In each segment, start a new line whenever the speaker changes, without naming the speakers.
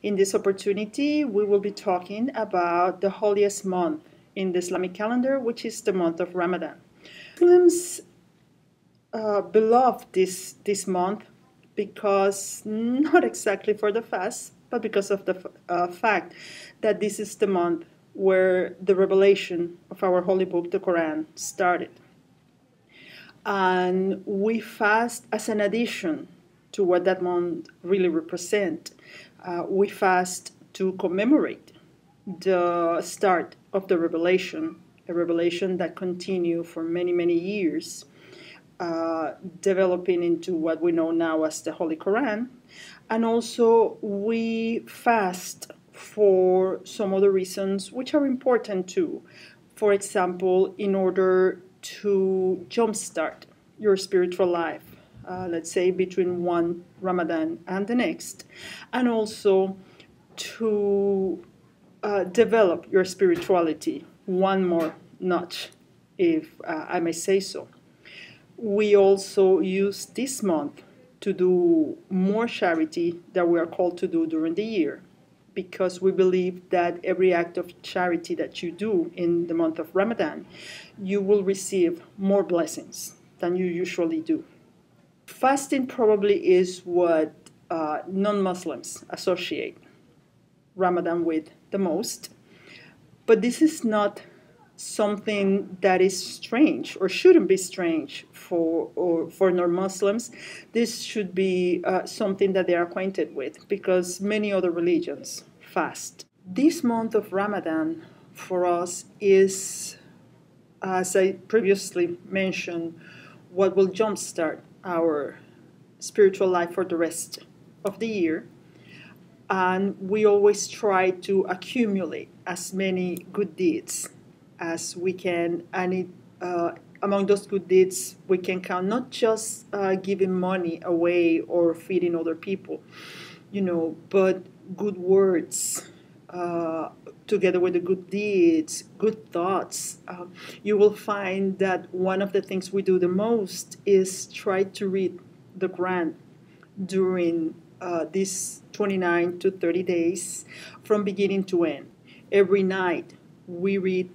In this opportunity, we will be talking about the holiest month in the Islamic calendar, which is the month of Ramadan. Muslims beloved this month because not exactly for the fast, but because of the fact that this is the month where the revelation of our holy book, the Quran, started. And we fast as an addition to what that month really represents. We fast to commemorate the start of the revelation, a revelation that continued for many, many years, developing into what we know now as the Holy Quran. And also we fast for some other reasons which are important too. For example, in order to jumpstart your spiritual life, let's say between one Ramadan and the next, and also to develop your spirituality one more notch, if I may say so. We also use this month to do more charity that we are called to do during the year, because we believe that every act of charity that you do in the month of Ramadan, you will receive more blessings than you usually do. Fasting probably is what non-Muslims associate Ramadan with the most, but this is not something that is strange or shouldn't be strange for non-Muslims. This should be something that they are acquainted with, because many other religions fast. This month of Ramadan for us is, as I previously mentioned, what will jumpstart our spiritual life for the rest of the year. And we always try to accumulate as many good deeds as we can. And among those good deeds, we can count not just giving money away or feeding other people, but good words, together with the good deeds, good thoughts. You will find that one of the things we do the most is try to read the Quran during these 29 to 30 days from beginning to end. Every night we read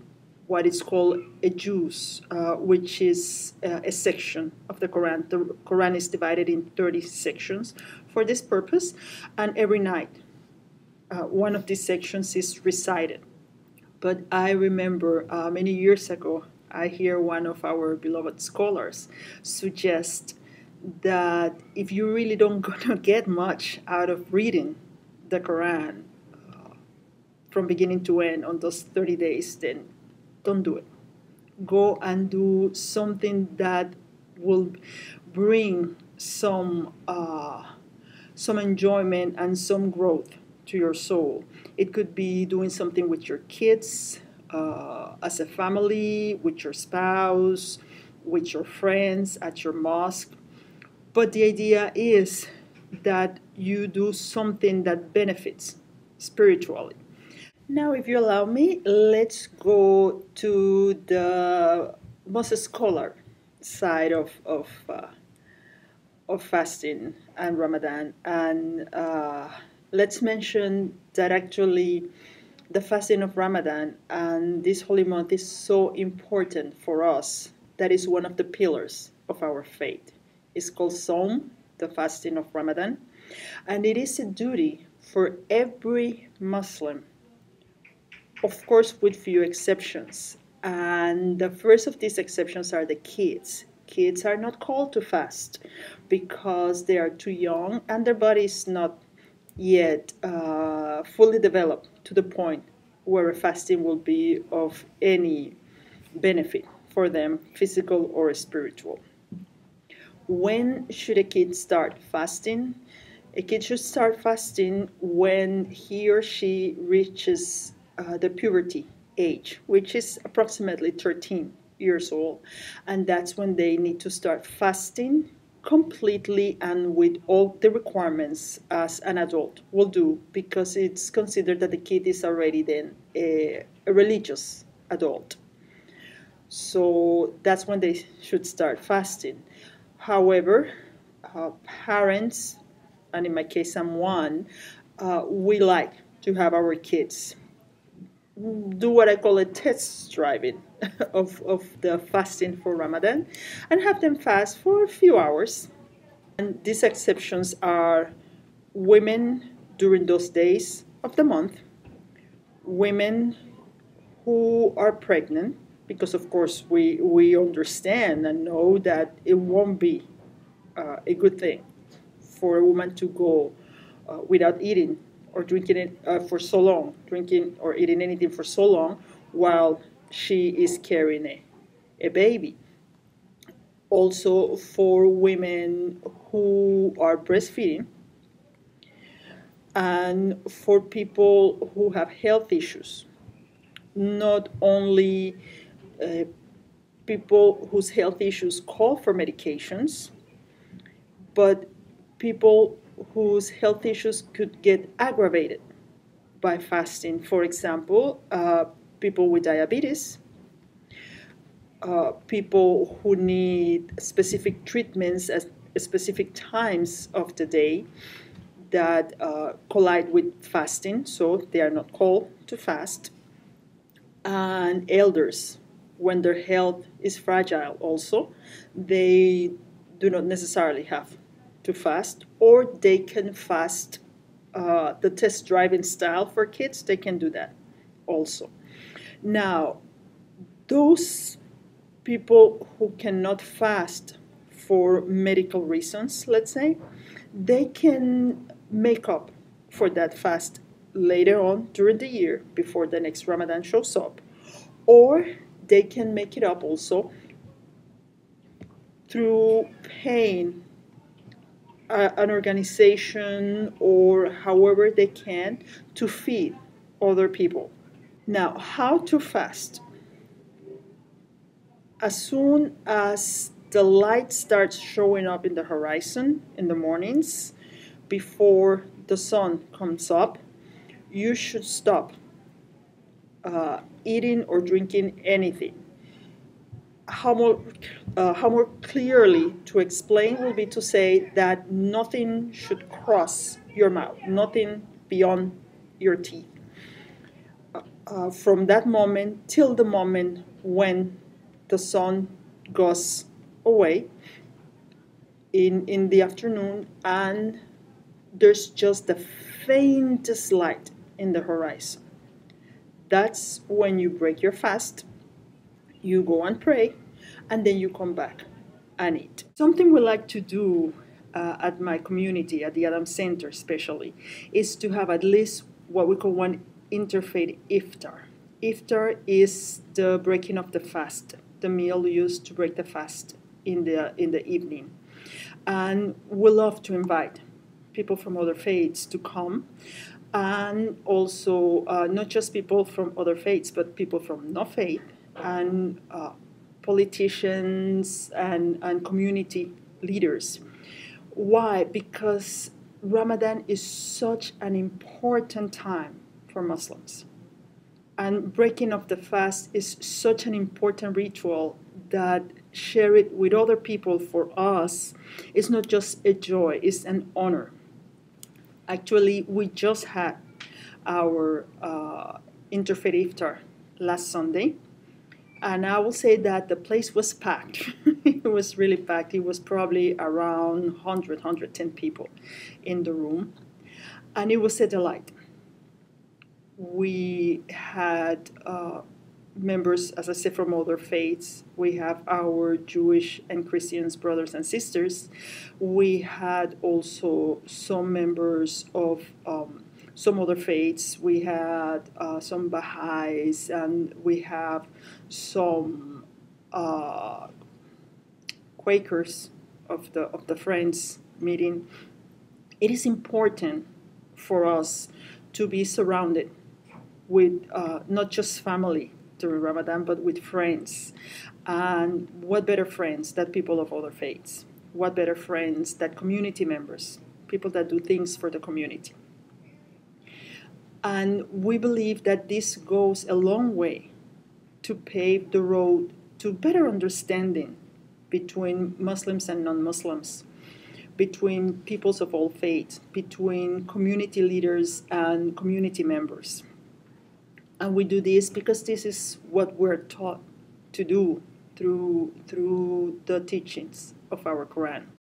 what is called a juz, which is a section of the Quran. The Quran is divided in 30 sections for this purpose, and every night one of these sections is recited. But I remember many years ago, I hear one of our beloved scholars suggest that if you really don't gonna get much out of reading the Quran from beginning to end on those 30 days, then don't do it. Go and do something that will bring some enjoyment and some growth to your soul. It could be doing something with your kids, as a family, with your spouse, with your friends, at your mosque. But the idea is that you do something that benefits spiritually. Now, if you allow me, let's go to the most scholar side of fasting and Ramadan. And let's mention that actually the fasting of Ramadan and this holy month is so important for us. That is one of the pillars of our faith. It's called Sawm, the fasting of Ramadan. And it is a duty for every Muslim, of course, with few exceptions. And the first of these exceptions are the kids. Kids are not called to fast because they are too young and their body is not yet fully developed to the point where a fasting will be of any benefit for them, physical or spiritual. When should a kid start fasting? A kid should start fasting when he or she reaches the puberty age, which is approximately 13 years old. And that's when they need to start fasting completely and with all the requirements as an adult will do, because it's considered that the kid is already then a religious adult. So that's when they should start fasting. However, parents, and in my case I'm one, we like to have our kids do what I call a test driving of the fasting for Ramadan and have them fast for a few hours. And these exceptions are women during those days of the month, women who are pregnant, because of course we understand and know that it won't be a good thing for a woman to go without eating or drinking it for so long, drinking or eating anything for so long while she is carrying a baby. Also, for women who are breastfeeding and for people who have health issues, not only uh, people whose health issues call for medications, but people whose health issues could get aggravated by fasting. For example, people with diabetes, people who need specific treatments at specific times of the day that collide with fasting, so they are not called to fast, and elders when their health is fragile also, they do not necessarily have to fast, or they can fast the test driving style for kids, they can do that also. Now, those people who cannot fast for medical reasons, let's say, they can make up for that fast later on during the year before the next Ramadan shows up. Or they can make it up also through paying an organization or however they can to feed other people. Now, how to fast? As soon as the light starts showing up in the horizon in the mornings, before the sun comes up, you should stop eating or drinking anything. How more clearly to explain will be to say that nothing should cross your mouth, nothing beyond your teeth. From that moment till the moment when the sun goes away in the afternoon and there's just the faintest light in the horizon. That's when you break your fast, you go and pray, and then you come back and eat. Something we like to do at my community, at the Adam Center especially, is to have at least what we call one interfaith iftar. Iftar is the breaking of the fast, the meal used to break the fast in the evening. And we love to invite people from other faiths to come, and also not just people from other faiths, but people from no faith, and politicians and community leaders. Why? Because Ramadan is such an important time for Muslims. And breaking of the fast is such an important ritual that share it with other people for us is not just a joy, it's an honor. Actually, we just had our interfaith iftar last Sunday, and I will say that the place was packed. It was really packed. It was probably around 100, 110 people in the room, and it was a delight. We had members, as I said, from other faiths. We have our Jewish and Christians brothers and sisters. We had also some members of some other faiths. We had some Baha'is, and we have some Quakers of the Friends meeting. It is important for us to be surrounded with not just family during Ramadan, but with friends. And what better friends than people of other faiths? What better friends than community members, people that do things for the community? And we believe that this goes a long way to pave the road to better understanding between Muslims and non-Muslims. between peoples of all faiths, between community leaders and community members. And we do this because this is what we're taught to do through the teachings of our Quran.